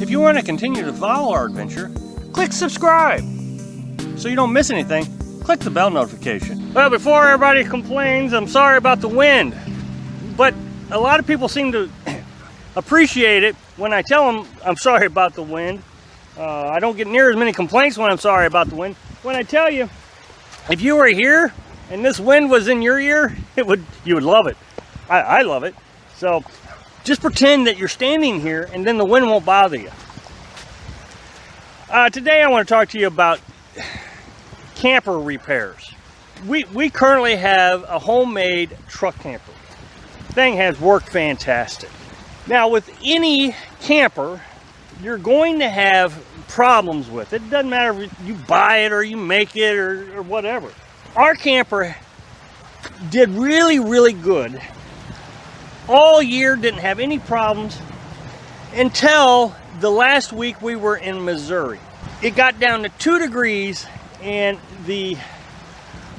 If you want to continue to follow our adventure, click subscribe. So you don't miss anything, click the bell notification. Well, before everybody complains, I'm sorry about the wind. But a lot of people seem to appreciate it when I tell them I'm sorry about the wind. I don't get near as many complaints when I'm sorry about the wind. When I tell you, if you were here and this wind was in your ear, you would love it. I love it. So just pretend that you're standing here and then the wind won't bother you. Today I want to talk to you about camper repairs. We currently have a homemade truck camper. Thing has worked fantastic. Now with any camper, you're going to have problems with it. It doesn't matter if you buy it or you make it or whatever. Our camper did really, really good. All year, didn't have any problems until the last week we were in Missouri. It got down to 2 degrees, and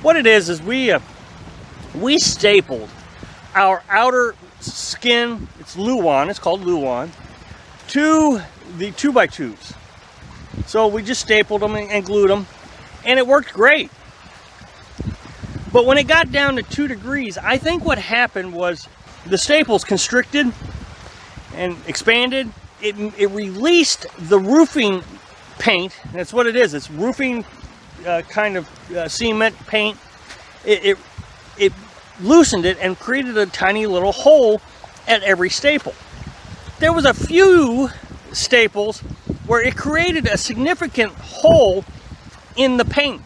what it is we stapled our outer skin, it's Luan, it's called Luan, to the 2x2s. So we just stapled them and glued them, and it worked great. But when it got down to 2 degrees, I think what happened was the staples constricted and expanded. It released the roofing paint. That's what it is. It's roofing kind of cement paint. It loosened it and created a tiny little hole at every staple. There was a few staples where it created a significant hole in the paint.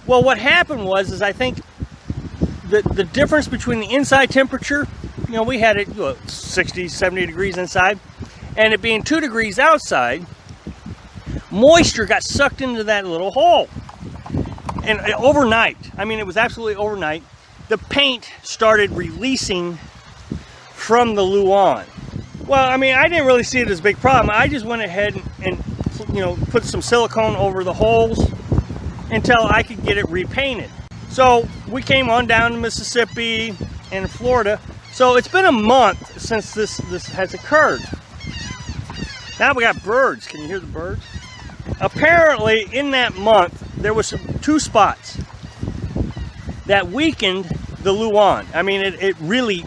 Well, what happened was I think the difference between the inside temperature, we had it 60, 70 degrees inside, and it being 2 degrees outside, moisture got sucked into that little hole. And overnight, it was absolutely overnight, the paint started releasing from the Luan. Well, I didn't really see it as a big problem. I just went ahead and put some silicone over the holes until I could get it repainted. So we came on down to Mississippi and Florida. So it's been a month since this has occurred. Now we got birds. Can you hear the birds? Apparently in that month there was 2 spots that weakened the Luan. It really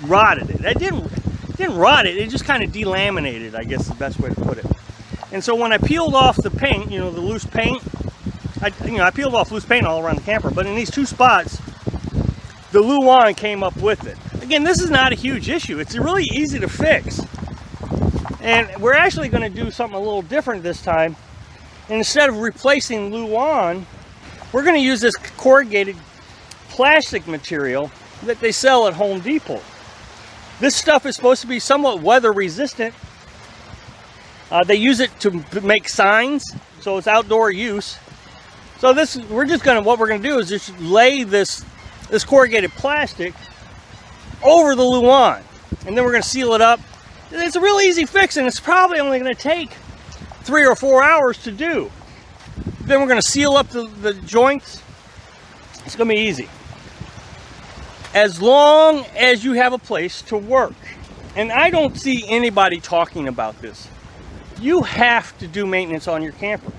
rotted it. It didn't rot it. It just kind of delaminated, I guess is the best way to put it. And so when I peeled off the paint, the loose paint, I peeled off loose paint all around the camper, but in these 2 spots, the Luan came up with it. Again, this is not a huge issue. It's really easy to fix. And we're actually going to do something a little different this time. And instead of replacing Luan, we're going to use this corrugated plastic material that they sell at Home Depot. This stuff is supposed to be somewhat weather resistant. They use it to make signs, so it's outdoor use. So what we're gonna do is just lay this corrugated plastic over the Luan, and then we're gonna seal it up. It's a real easy fix, and it's probably only gonna take 3 or 4 hours to do. Then we're gonna seal up the joints. It's gonna be easy. As long as you have a place to work. And I don't see anybody talking about this. You have to do maintenance on your camper.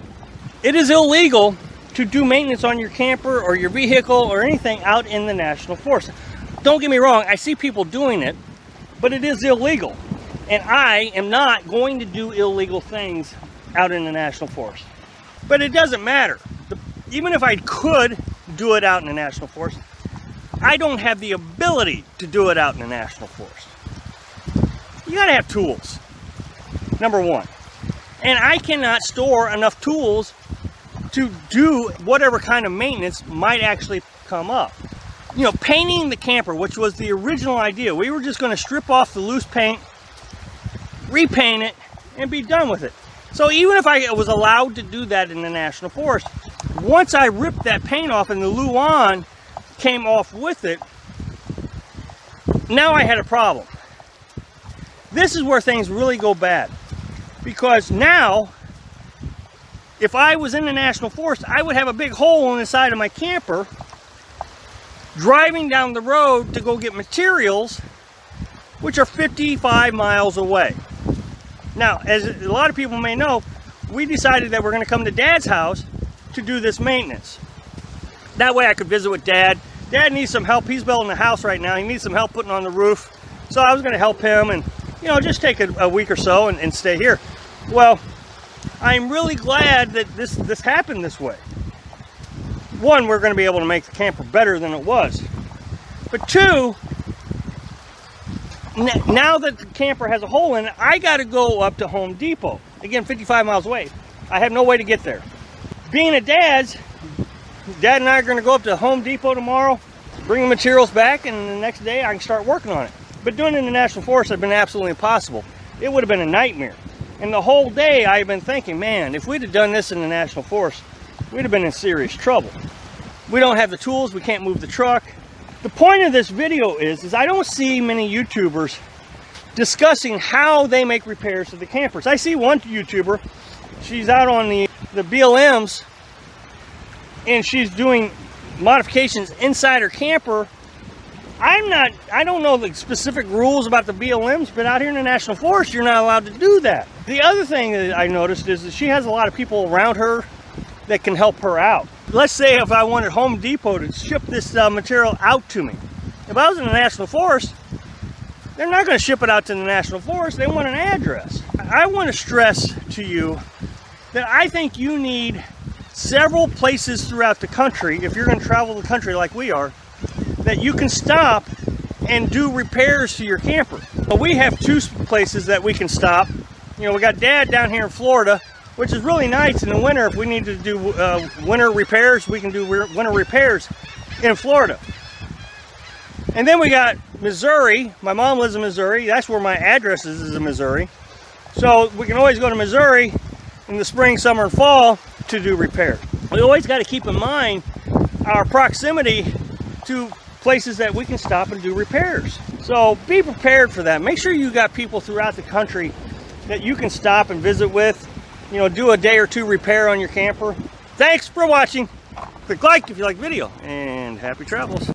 It is illegal to do maintenance on your camper or your vehicle or anything out in the national forest. Don't get me wrong, I see people doing it, but it is illegal. And I am not going to do illegal things out in the national forest. But it doesn't matter. Even if I could do it out in the national forest, I don't have the ability to do it out in the national forest. You gotta have tools, number one. And I cannot store enough tools to do whatever kind of maintenance might actually come up. Painting the camper, which was the original idea. We were just going to strip off the loose paint, repaint it, and be done with it. So even if I was allowed to do that in the national forest, once I ripped that paint off and the Luan came off with it, now I had a problem. This is where things really go bad. Because now, if I was in the national forest, I would have a big hole in the side of my camper, driving down the road to go get materials, which are 55 miles away. Now, as a lot of people may know, we decided that we're going to come to Dad's house to do this maintenance. That way I could visit with Dad. Dad needs some help. He's building a house right now. He needs some help putting on the roof. So I was going to help him and, you know, just take a week or so and stay here. Well, I'm really glad that this happened this way. One, we're going to be able to make the camper better than it was. But two, now that the camper has a hole in it, I got to go up to Home Depot. Again, 55 miles away. I have no way to get there. Being at Dad's, Dad and I are going to go up to Home Depot tomorrow, bring the materials back, and the next day I can start working on it. But doing it in the National Forest has been absolutely impossible. It would have been a nightmare. And the whole day I've been thinking, man, if we'd have done this in the National Forest, we'd have been in serious trouble. We don't have the tools, we can't move the truck. The point of this video is I don't see many YouTubers discussing how they make repairs to the campers. I see one YouTuber, she's out on the BLMs, and she's doing modifications inside her camper. I don't know the specific rules about the BLMs, but out here in the National Forest, you're not allowed to do that. The other thing that I noticed is that she has a lot of people around her that can help her out. Let's say if I wanted Home Depot to ship this material out to me. If I was in the National Forest, they're not going to ship it out to the National Forest. They want an address. I want to stress to you that I think you need several places throughout the country, if you're going to travel the country like we are, that you can stop and do repairs to your camper. But we have two places that we can stop. You know, we got Dad down here in Florida, which is really nice in the winter. If we need to do winter repairs, we can do winter repairs in Florida. And then we got Missouri. My mom lives in Missouri. That's where my address is in Missouri. So we can always go to Missouri in the spring, summer, and fall to do repairs. We always got to keep in mind our proximity to places that we can stop and do repairs. So be prepared for that. Make sure you got people throughout the country that you can stop and visit with. You know, do a day or two repair on your camper. Thanks for watching. Click like if you like the video, and happy travels.